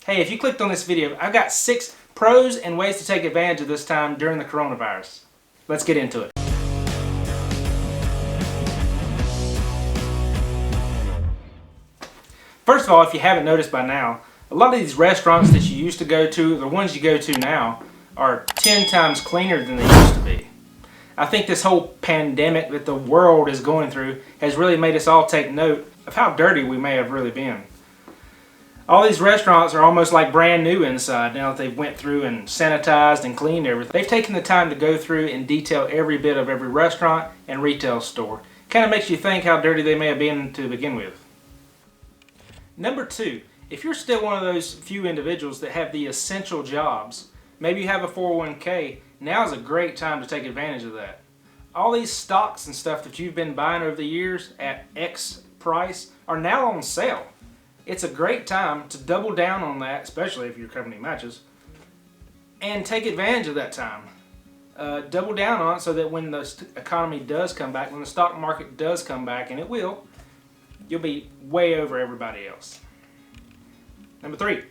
Hey, if you clicked on this video, I've got 6 pros and ways to take advantage of this time during the coronavirus. Let's get into it. First of all, if you haven't noticed by now, a lot of these restaurants that you used to go to, the ones you go to now, are 10 times cleaner than they used to be. I think this whole pandemic that the world is going through has really made us all take note of how dirty we may have really been. All these restaurants are almost like brand new inside now that they've went through and sanitized and cleaned everything. They've taken the time to go through and detail every bit of every restaurant and retail store. Kind of makes you think how dirty they may have been to begin with. Number 2, if you're still one of those few individuals that have the essential jobs, maybe you have a 401k, now is a great time to take advantage of that. All these stocks and stuff that you've been buying over the years at X price are now on sale. It's a great time to double down on that, especially if your company matches, and take advantage of that time. Double down on it so that when the economy does come back, when the stock market does come back, and it will, you'll be way over everybody else. Number 3,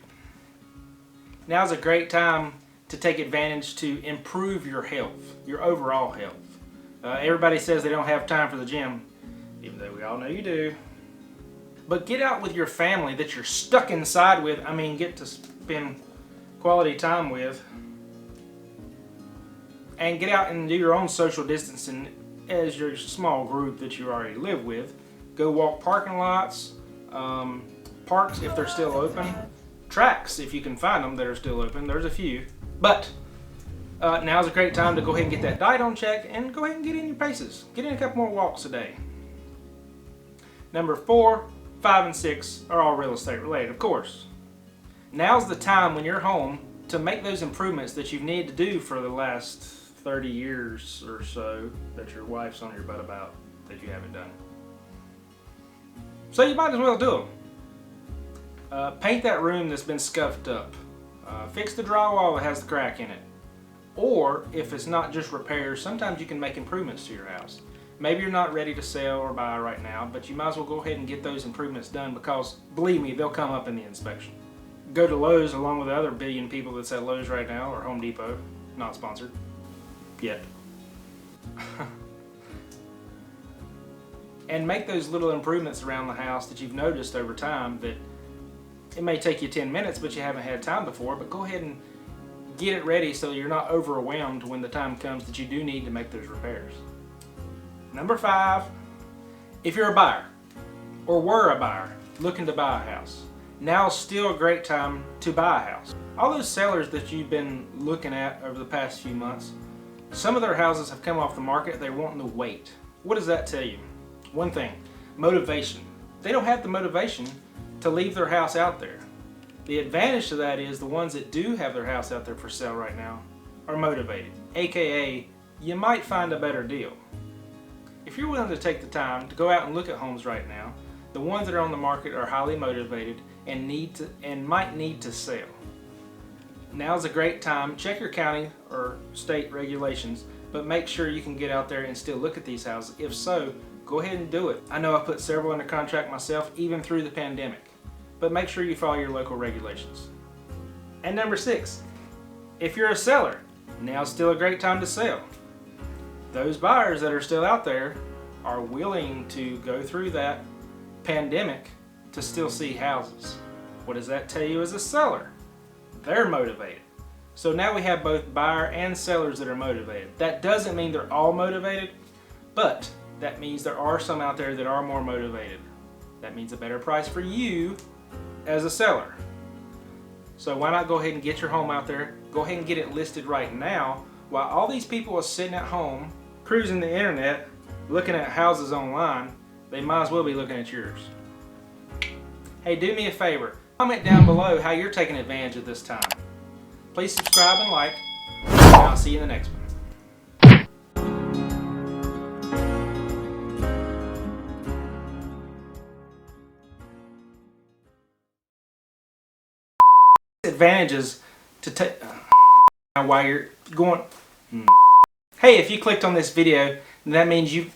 now's a great time to take advantage to improve your health, your overall health. Everybody says they don't have time for the gym, even though we all know you do. But get out with your family that you're stuck inside with, get to spend quality time with. And get out and do your own social distancing as your small group that you already live with. Go walk parking lots, parks if they're still open, tracks if you can find them that are still open. There's a few. But now's a great time to go ahead and get that diet on check and go ahead and get in your paces. Get in a couple more walks a day. Number 4, 5, and 6 are all real estate related, of course. Now's the time when you're home to make those improvements that you've needed to do for the last 30 years or so that your wife's on your butt about that you haven't done. So you might as well do them. Paint that room that's been scuffed up. Fix the drywall that has the crack in it. Or if it's not just repairs, sometimes you can make improvements to your house. Maybe you're not ready to sell or buy right now, but you might as well go ahead and get those improvements done because, believe me, they'll come up in the inspection. Go to Lowe's along with the other billion people that's at Lowe's right now, or Home Depot, not sponsored, yet. And make those little improvements around the house that you've noticed over time that it may take you 10 minutes, but you haven't had time before, but go ahead and get it ready so you're not overwhelmed when the time comes that you do need to make those repairs. Number 5, if you're a buyer or were a buyer looking to buy a house, now's still a great time to buy a house. All those sellers that you've been looking at over the past few months, some of their houses have come off the market. They're wanting to wait. What does that tell you? One thing, motivation. They don't have the motivation to leave their house out there. The advantage to that is the ones that do have their house out there for sale right now are motivated, aka you might find a better deal. If you're willing to take the time to go out and look at homes right now, the ones that are on the market are highly motivated and might need to sell. Now's a great time. Check your county or state regulations, but make sure you can get out there and still look at these houses. If so, go ahead and do it. I know I put several under contract myself, even through the pandemic, but make sure you follow your local regulations. And number 6, if you're a seller, now's still a great time to sell. Those buyers that are still out there are willing to go through that pandemic to still see houses. What does that tell you as a seller? They're motivated. So now we have both buyer and sellers that are motivated. That doesn't mean they're all motivated, but that means there are some out there that are more motivated. That means a better price for you as a seller. So why not go ahead and get your home out there, go ahead and get it listed right now while all these people are sitting at home cruising the internet, looking at houses online. They might as well be looking at yours. Hey, do me a favor. Comment down below how you're taking advantage of this time. Please subscribe and like, and I'll see you in the next one. Advantages to take while you're going. Hey, if you clicked on this video, that means you